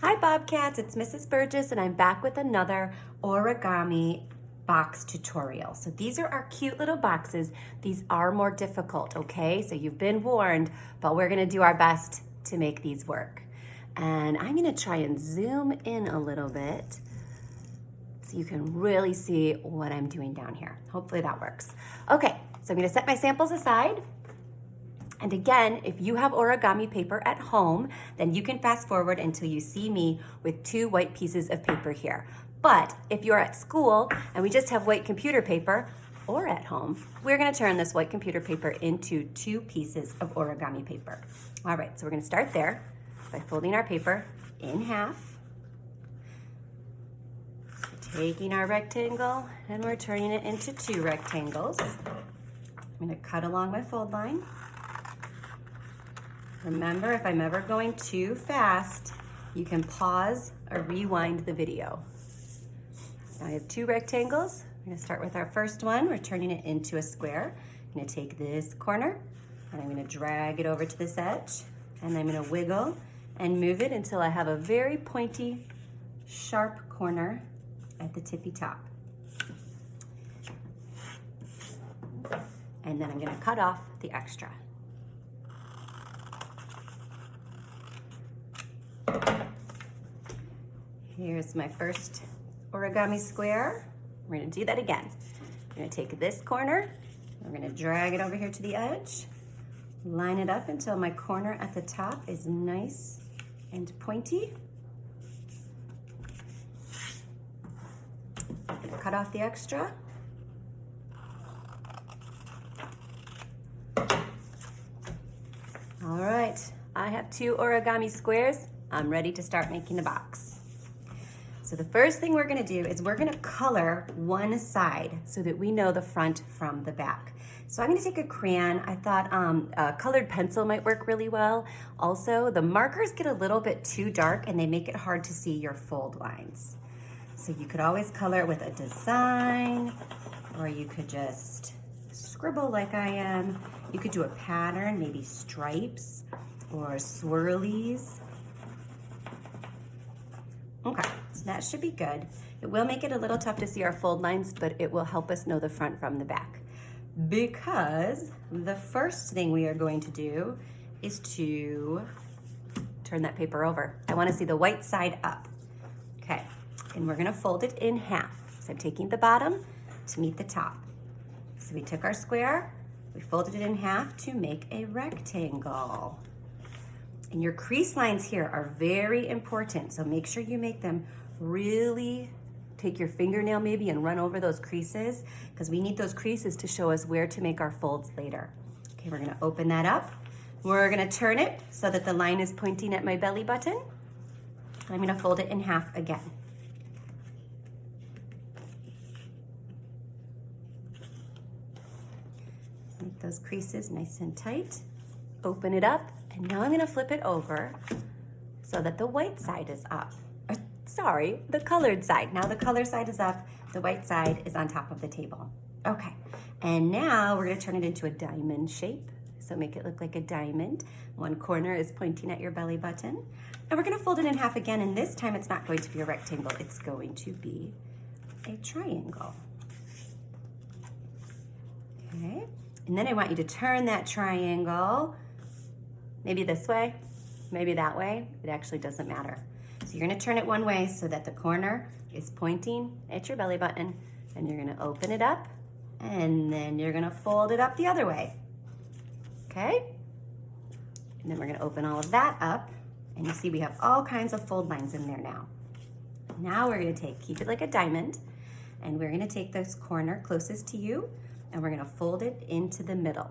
Hi Bobcats, it's Mrs. Burgess and I'm back with another Origami Box tutorial. So these are our cute little boxes. These are more difficult, okay? So you've been warned, but we're gonna do our best to make these work. And I'm gonna try and zoom in a little bit so you can really see what I'm doing down here. Hopefully that works. Okay, so I'm gonna set my samples aside. And again, if you have origami paper at home, then you can fast forward until you see me with 2 white pieces of paper here. But if you're at school and we just have white computer paper, or at home, we're gonna turn this white computer paper into 2 pieces of origami paper. All right, so we're gonna start there by folding our paper in half, taking our rectangle and we're turning it into 2 rectangles. I'm gonna cut along my fold line. Remember, if I'm ever going too fast, you can pause or rewind the video. Now I have 2 rectangles. I'm gonna start with our first one. We're turning it into a square. I'm gonna take this corner and I'm gonna drag it over to this edge and I'm gonna wiggle and move it until I have a very pointy, sharp corner at the tippy top. And then I'm gonna cut off the extra. Here's my first origami square. We're gonna do that again. We're gonna take this corner, we're gonna drag it over here to the edge, line it up until my corner at the top is nice and pointy. Cut off the extra. All right, I have 2 origami squares. I'm ready to start making the box. So the first thing we're gonna do is we're gonna color one side so that we know the front from the back. So I'm gonna take a crayon. I thought a colored pencil might work really well. Also, the markers get a little bit too dark and they make it hard to see your fold lines. So you could always color it with a design, or you could just scribble like I am. You could do a pattern, maybe stripes or swirlies. Okay, so that should be good. It will make it a little tough to see our fold lines, but it will help us know the front from the back. Because the first thing we are going to do is to turn that paper over. I want to see the white side up. Okay, and we're gonna fold it in half. So I'm taking the bottom to meet the top. So we took our square, we folded it in half to make a rectangle. And your crease lines here are very important, so make sure you make them really, take your fingernail maybe and run over those creases, because we need those creases to show us where to make our folds later. Okay, we're gonna open that up. We're gonna turn it so that the line is pointing at my belly button. I'm gonna fold it in half again. Make those creases nice and tight. Open it up. And now I'm gonna flip it over so that the white side is up. Sorry, the colored side. Now the color side is up, the white side is on top of the table. Okay, and now we're gonna turn it into a diamond shape. So make it look like a diamond. One corner is pointing at your belly button. And we're gonna fold it in half again, and this time it's not going to be a rectangle, it's going to be a triangle. Okay, and then I want you to turn that triangle maybe this way, maybe that way. It actually doesn't matter. So you're gonna turn it one way so that the corner is pointing at your belly button, and you're gonna open it up, and then you're gonna fold it up the other way, okay? And then we're gonna open all of that up, and you see we have all kinds of fold lines in there now. Now we're gonna keep it like a diamond, and we're gonna take this corner closest to you, and we're gonna fold it into the middle.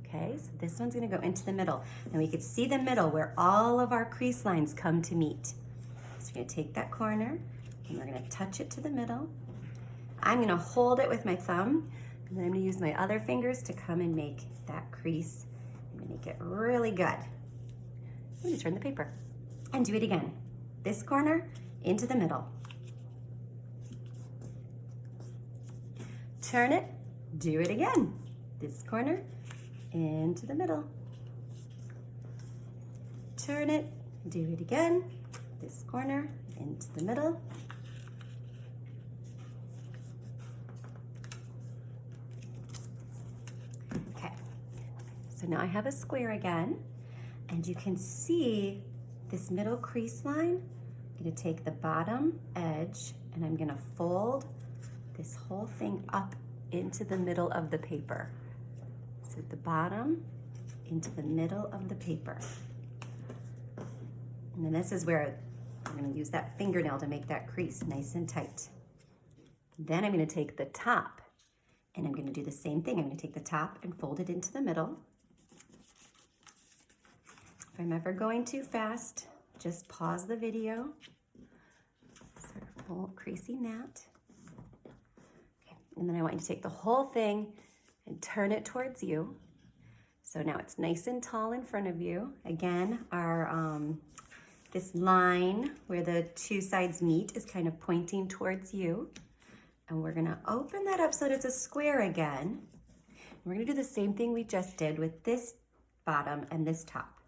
Okay, so this one's gonna go into the middle, and we can see the middle where all of our crease lines come to meet. So we're gonna take that corner, and we're gonna touch it to the middle. I'm gonna hold it with my thumb, and then I'm gonna use my other fingers to come and make that crease. I'm gonna make it really good. I'm gonna turn the paper and do it again. This corner into the middle. Turn it, do it again. This corner into the middle. Turn it, do it again. this corner into the middle. Okay, so now I have a square again, and you can see this middle crease line. I'm gonna take the bottom edge and I'm gonna fold this whole thing up into the middle of the paper. So the bottom into the middle of the paper. And then this is where I'm gonna use that fingernail to make that crease nice and tight. Then I'm gonna take the top and I'm gonna do the same thing. I'm gonna take the top and fold it into the middle. If I'm ever going too fast, just pause the video. Start creasing that. Okay. And then I want you to take the whole thing and turn it towards you. So now it's nice and tall in front of you. Again, our this line where the two sides meet is kind of pointing towards you. And we're gonna open that up so that it's a square again. We're gonna do the same thing we just did with this bottom and this top.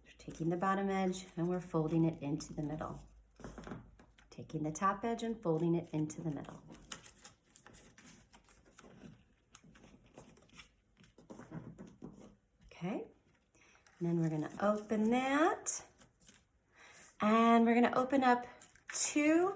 We're taking the bottom edge and we're folding it into the middle. Taking the top edge and folding it into the middle. Okay, and then we're gonna open that. And we're gonna open up two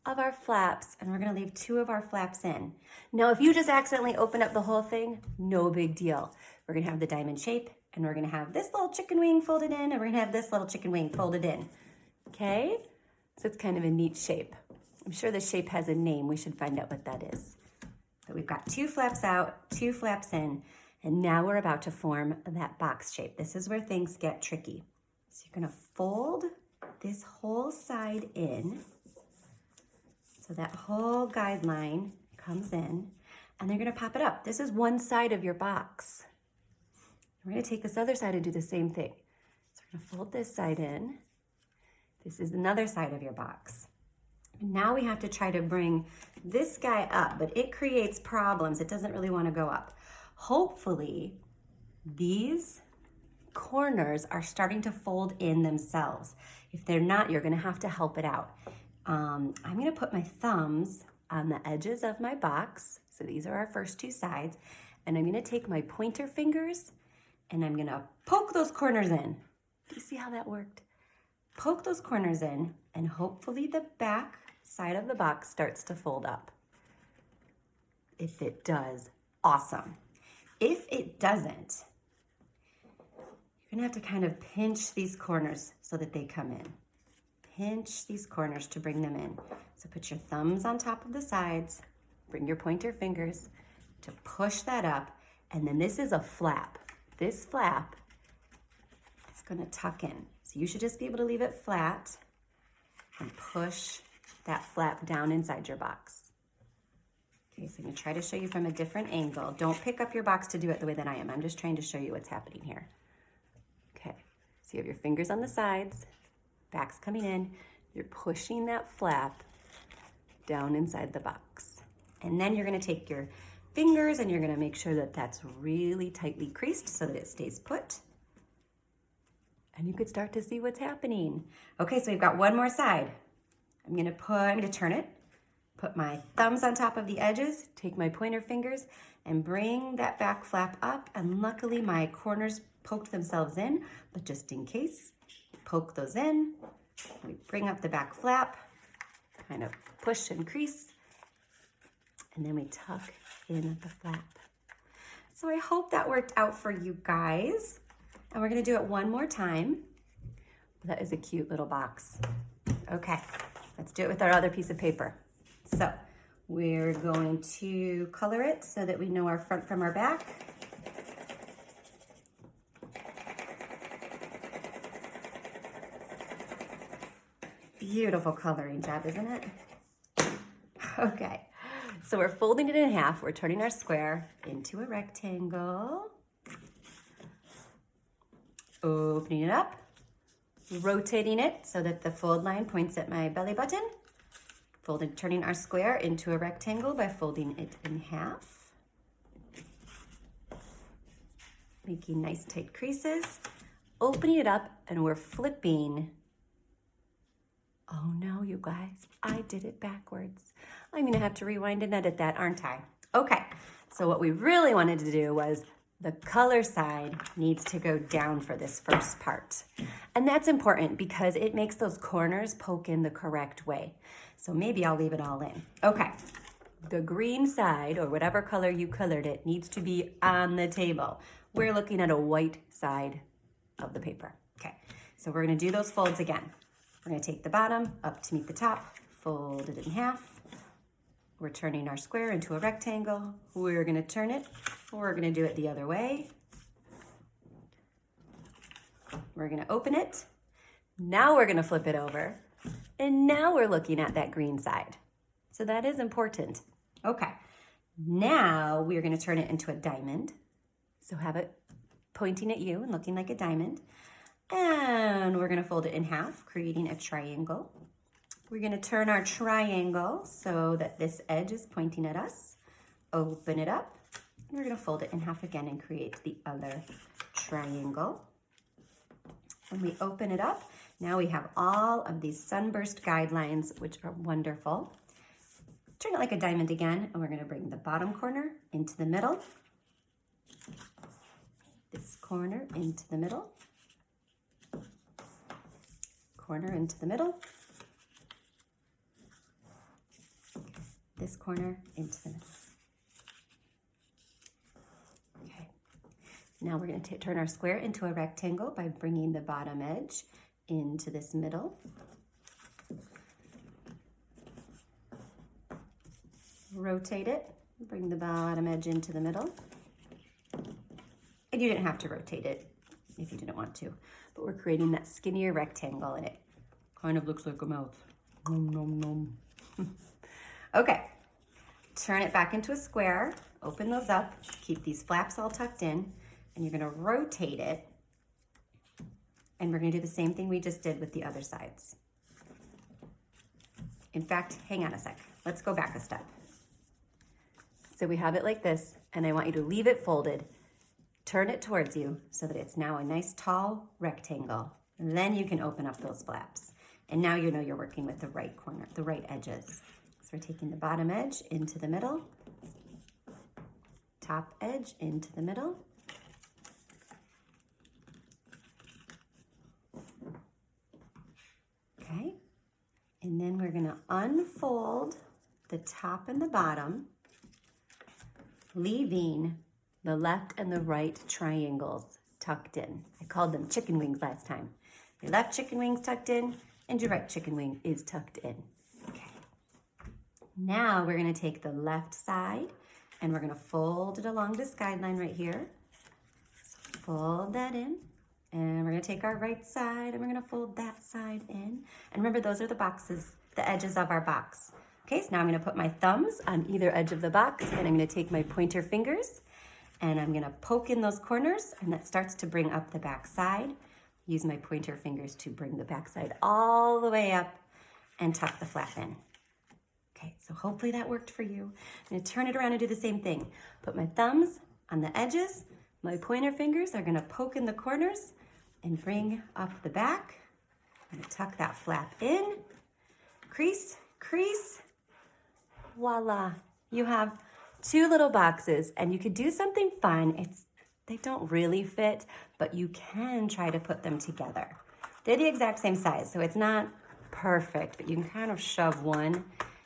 of our flaps and we're gonna leave two of our flaps in. Now, if you just accidentally open up the whole thing, no big deal. We're gonna have the diamond shape and we're gonna have this little chicken wing folded in and we're gonna have this little chicken wing folded in, okay? So it's kind of a neat shape. I'm sure the shape has a name. We should find out what that is. But we've got two flaps out, two flaps in, and now we're about to form that box shape. This is where things get tricky. So you're gonna fold this whole side in, so that whole guideline comes in, and they're gonna pop it up. This is one side of your box. We're gonna take this other side and do the same thing. So we're gonna fold this side in. This is another side of your box. And now we have to try to bring this guy up, but it creates problems. It doesn't really wanna go up. Hopefully, these corners are starting to fold in themselves. If they're not, you're gonna have to help it out. I'm gonna put my thumbs on the edges of my box. So these are our first two sides. And I'm gonna take my pointer fingers and I'm gonna poke those corners in. Do you see how that worked? Poke those corners in and hopefully the back side of the box starts to fold up. If it does, awesome. If it doesn't, you're gonna have to kind of pinch these corners so that they come in. Pinch these corners to bring them in. So put your thumbs on top of the sides, bring your pointer fingers to push that up, and then this is a flap. This flap is gonna tuck in. So you should just be able to leave it flat and push that flap down inside your box. Okay, so I'm gonna try to show you from a different angle. Don't pick up your box to do it the way that I am. I'm just trying to show you what's happening here. Okay, so you have your fingers on the sides, back's coming in, you're pushing that flap down inside the box. And then you're gonna take your fingers and you're gonna make sure that that's really tightly creased so that it stays put. And you could start to see what's happening. Okay, so we've got one more side. I'm gonna turn it, put my thumbs on top of the edges, take my pointer fingers and bring that back flap up. And luckily my corners poked themselves in, but just in case, poke those in. We bring up the back flap, kind of push and crease, and then we tuck in the flap. So I hope that worked out for you guys. And we're gonna do it one more time. That is a cute little box. Okay, let's do it with our other piece of paper. So we're going to color it so that we know our front from our back. Beautiful coloring job, isn't it? Okay, so we're folding it in half. We're turning our square into a rectangle. Opening it up, rotating it so that the fold line points at my belly button. Turning our square into a rectangle by folding it in half. Making nice tight creases. Opening it up and we're flipping Oh no, you guys, I did it backwards. I'm gonna have to rewind and edit that, aren't I? Okay, so what we really wanted to do was the color side needs to go down for this first part. And that's important because it makes those corners poke in the correct way. So maybe I'll leave it all in. Okay, the green side, or whatever color you colored it, needs to be on the table. We're looking at a white side of the paper. Okay, so we're gonna do those folds again. We're gonna take the bottom up to meet the top, fold it in half. We're turning our square into a rectangle. We're gonna turn it, we're gonna do it the other way. We're gonna open it. Now we're gonna flip it over. And now we're looking at that green side. So that is important. Okay, now we're gonna turn it into a diamond. So have it pointing at you and looking like a diamond. And we're gonna fold it in half, creating a triangle. We're gonna turn our triangle so that this edge is pointing at us. Open it up. And we're gonna fold it in half again and create the other triangle. When we open it up, now we have all of these sunburst guidelines, which are wonderful. Turn it like a diamond again, and we're gonna bring the bottom corner into the middle. This corner into the middle. Corner into the middle. This corner into the middle. Okay. Now we're going to turn our square into a rectangle by bringing the bottom edge into this middle. Rotate it. Bring the bottom edge into the middle. And you didn't have to rotate it if you didn't want to, but we're creating that skinnier rectangle, and it kind of looks like a mouth. Nom, nom, nom. Okay, turn it back into a square, open those up, keep these flaps all tucked in, and you're gonna rotate it, and we're gonna do the same thing we just did with the other sides. In fact, hang on a sec, let's go back a step. So we have it like this, and I want you to leave it folded. Turn it towards you so that it's now a nice tall rectangle. And then you can open up those flaps. And now you know you're working with the right corner, the right edges. So we're taking the bottom edge into the middle, top edge into the middle. Okay, and then we're gonna unfold the top and the bottom, leaving the left and the right triangles tucked in. I called them chicken wings last time. Your left chicken wing's tucked in and your right chicken wing is tucked in. Okay. Now we're gonna take the left side and we're gonna fold it along this guideline right here. So fold that in, and we're gonna take our right side and we're gonna fold that side in. And remember, those are the boxes, the edges of our box. Okay, so now I'm gonna put my thumbs on either edge of the box, and I'm gonna take my pointer fingers and I'm gonna poke in those corners, and that starts to bring up the back side. Use my pointer fingers to bring the back side all the way up and tuck the flap in. Okay, so hopefully that worked for you. I'm gonna turn it around and do the same thing. Put my thumbs on the edges, my pointer fingers are gonna poke in the corners and bring up the back. I'm gonna tuck that flap in, crease, crease, voila. You have two little boxes, and you could do something fun. They don't really fit, but you can try to put them together. They're the exact same size, so it's not perfect, but you can kind of shove one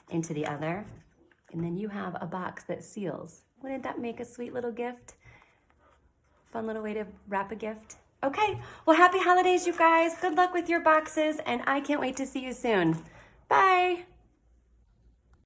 into the other, and then you have a box that seals. Wouldn't that make a sweet little gift? Fun little way to wrap a gift. Okay, well, happy holidays, you guys. Good luck with your boxes, and I can't wait to see you soon. Bye.